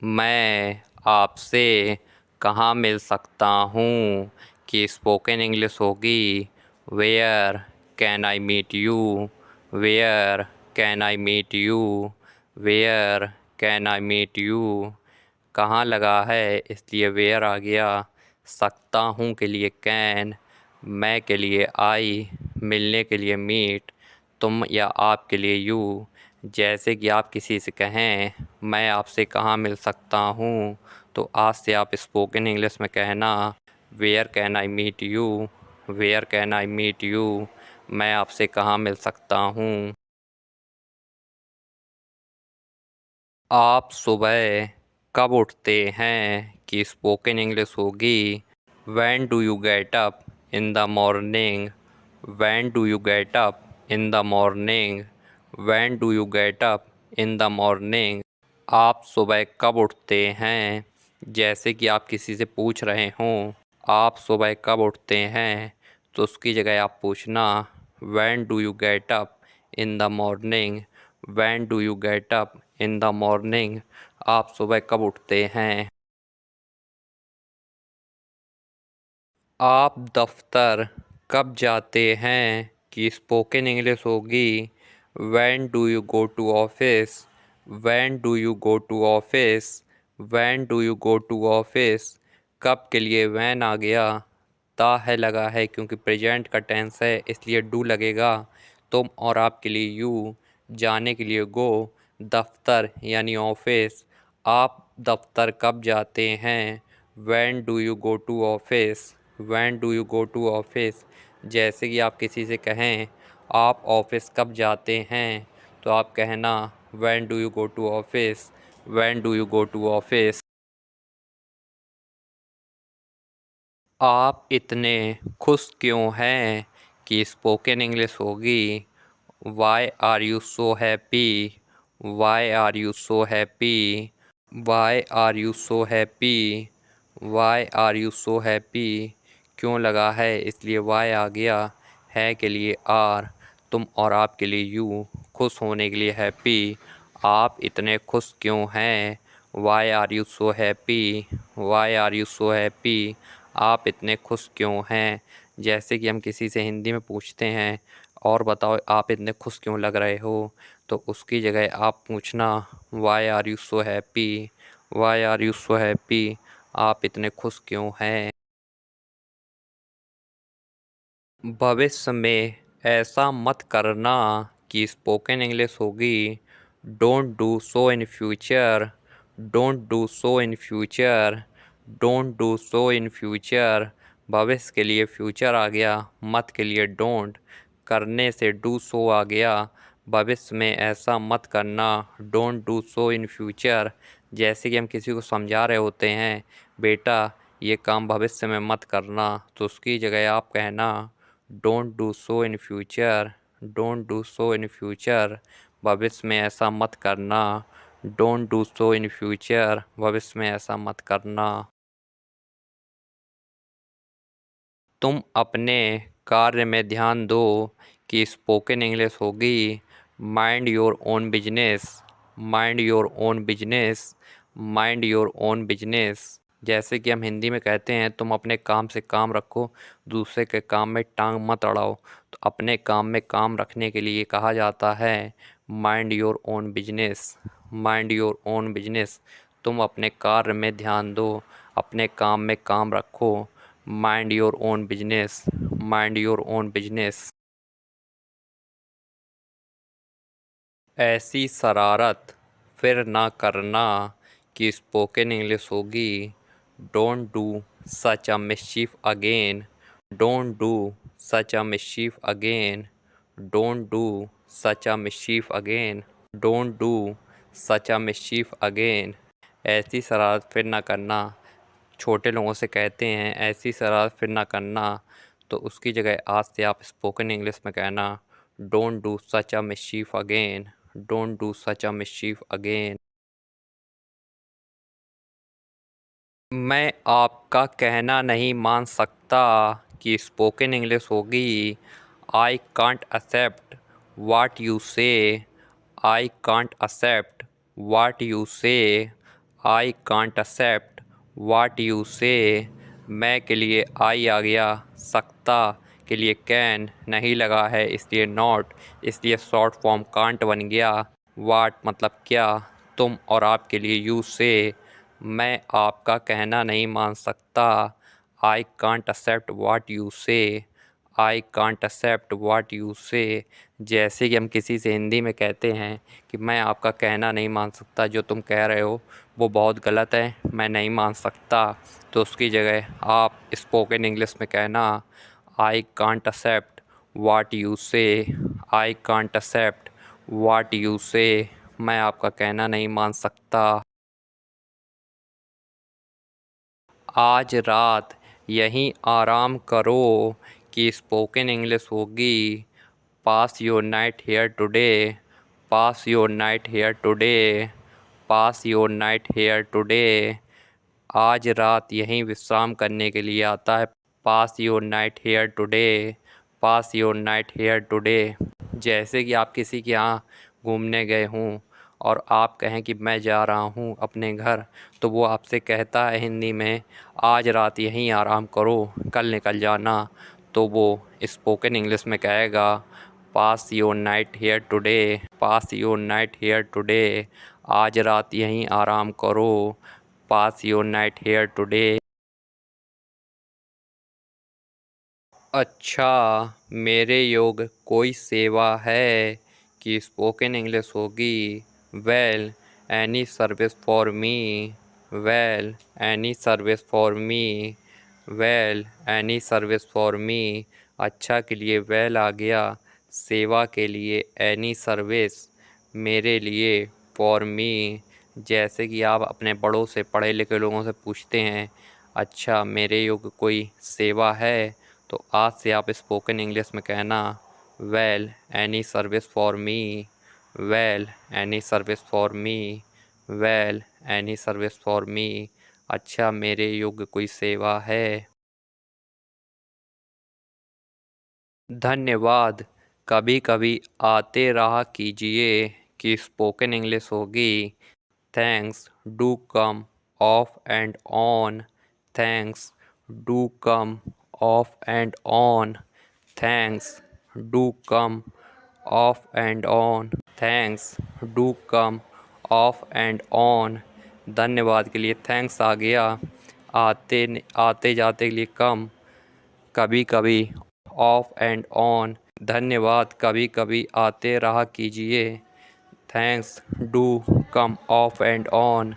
मैं आपसे कहाँ मिल सकता हूँ कि स्पोकन इंग्लिश होगी where can I meet you, where can I meet you, where can I meet you. कहाँ लगा है इसलिए वेयर आ गया, सकता हूँ के लिए कैन, मैं के लिए आई, मिलने के लिए मीट, तुम या आप के लिए यू। जैसे कि आप किसी से कहें मैं आपसे कहाँ मिल सकता हूँ, तो आज से आप स्पोकन इंग्लिश में कहना where can I meet you, where can I meet you, मैं आपसे कहाँ मिल सकता हूँ। आप सुबह कब उठते हैं कि स्पोकन इंग्लिश होगी when do you get up in the morning, when do you get up in the morning, when do you get up in the morning. आप सुबह कब उठते हैं, जैसे कि आप किसी से पूछ रहे हों आप सुबह कब उठते हैं, तो उसकी जगह आप पूछना when do you get up in the morning, when do you get up in the morning. आप सुबह कब उठते हैं। आप दफ्तर कब जाते हैं कि स्पोकन इंग्लिश होगी when do you go to office, when do you go to office, when do you go to office. कब के लिए व्हेन आ गया, ता है लगा है क्योंकि प्रेजेंट का टेंस है इसलिए डू लगेगा। तुम और आपके लिए यू, जाने के लिए गो, दफ्तर यानी ऑफिस। आप दफ्तर कब जाते हैं when do you go to office, when do you go to office. जैसे कि आप किसी से कहें आप ऑफिस कब जाते हैं, तो आप कहना when do you go to office, when do you go to office. आप इतने खुश क्यों हैं कि स्पोकन इंग्लिश होगी why are you so happy, why are you so happy, why are you so happy, why are you so happy. क्यों लगा है इसलिए वाई आ गया, है के लिए आर, तुम और आपके लिए यू, खुश होने के लिए हैप्पी। आप इतने खुश क्यों हैं, why are you so happy, why are you so happy. आप इतने खुश क्यों हैं। जैसे कि हम किसी से हिंदी में पूछते हैं और बताओ आप इतने खुश क्यों लग रहे हो, तो उसकी जगह आप पूछना why are you so happy, why are you so happy. आप इतने खुश क्यों हैं। भविष्य में ऐसा मत करना कि स्पोकन इंग्लिश होगी don't do so in future, don't do so in future, don't do so in future. भविष्य के लिए फ्यूचर आ गया, मत के लिए डोंट, करने से डू सो आ गया। भविष्य में ऐसा मत करना don't do so in future. जैसे कि हम किसी को समझा रहे होते हैं बेटा ये काम भविष्य में मत करना, तो उसकी जगह आप कहना don't do so in future, don't do so in future. भविष्य में ऐसा मत करना, don't do so in future, भविष्य में ऐसा मत करना। तुम अपने कार्य में ध्यान दो कि स्पोकन इंग्लिश होगी mind your own business, mind your own business, mind your own business. जैसे कि हम हिंदी में कहते हैं तुम अपने काम से काम रखो, दूसरे के काम में टांग मत अड़ाओ। तो अपने काम में काम रखने के लिए कहा जाता है mind your own business, mind your own business. तुम अपने कार्य में ध्यान दो, अपने काम में काम रखो, mind your own business, mind your own business. ऐसी शरारत फिर ना करना कि स्पोकन इंग्लिश होगी don't do such a mischief again, don't do such a mischief again, don't do such a mischief again, don't do such a mischief again. ऐसी शरारत फिर ना करना, छोटे लोगों से कहते हैं ऐसी शरारत फिर ना करना, तो उसकी जगह आज से आप स्पोकन इंग्लिश में कहना don't do such a mischief again, don't do such a mischief again. मैं आपका कहना नहीं मान सकता कि स्पोकन इंग्लिश होगी I can't accept what you say, I can't accept what you say, I can't accept what you say. मैं के लिए आई आ गया, सकता के लिए कैन नहीं लगा है इसलिए नॉट, इसलिए शॉर्ट फॉर्म कांट बन गया। वाट मतलब क्या, तुम और आप के लिए यू से। मैं आपका कहना नहीं मान सकता, I can't accept what you say. I can't accept what you say. जैसे कि हम किसी से हिंदी में कहते हैं कि मैं आपका कहना नहीं मान सकता, जो तुम कह रहे हो वो बहुत गलत है, मैं नहीं मान सकता, तो उसकी जगह आप स्पोकन इंग्लिश में कहना I can't accept what you say. I can't accept what you say. मैं आपका कहना नहीं मान सकता। आज रात यहीं आराम करो कि स्पोकन इंग्लिश होगी। Pass your night here today. Pass your night here today. Pass your night here today. आज रात यहीं विश्राम करने के लिए आता है। Pass your night here today. Pass your night here today. जैसे कि आप किसी के यहाँ घूमने गए हों और आप कहें कि मैं जा रहा हूँ अपने घर, तो वो आपसे कहता है हिंदी में आज रात यहीं आराम करो, कल निकल जाना। तो वो स्पोकन इंग्लिश में कहेगा pass your night here today. Pass your night here today. आज रात यहीं आराम करो। Pass your night here today. अच्छा, मेरे योग कोई सेवा है कि स्पोकन इंग्लिश होगी। Well, any service for me. Well, any service for me. Well, any service for me. अच्छा के लिए वेल आ गया, सेवा के लिए एनी सर्विस, मेरे लिए फॉर मी। जैसे कि आप अपने बड़ों से, पढ़े लिखे लोगों से पूछते हैं अच्छा मेरे योग कोई सेवा है, तो आज से आप स्पोकन इंग्लिश में कहना well, any service for me. Well, any service for me. Well, any service for me. अच्छा मेरे योग्य कोई सेवा है। धन्यवाद। कभी कभी आते रहा कीजिए कि स्पोकन इंग्लिश होगी। Thanks do come of and on. Thanks do come of and on. Thanks do come of and on. Thanks do come of and on. धन्यवाद के लिए थैंक्स आ गया, आते आते जाते के लिए कम, कभी कभी ऑफ एंड ऑन। धन्यवाद कभी कभी आते रहा कीजिए। Thanks do come of and on.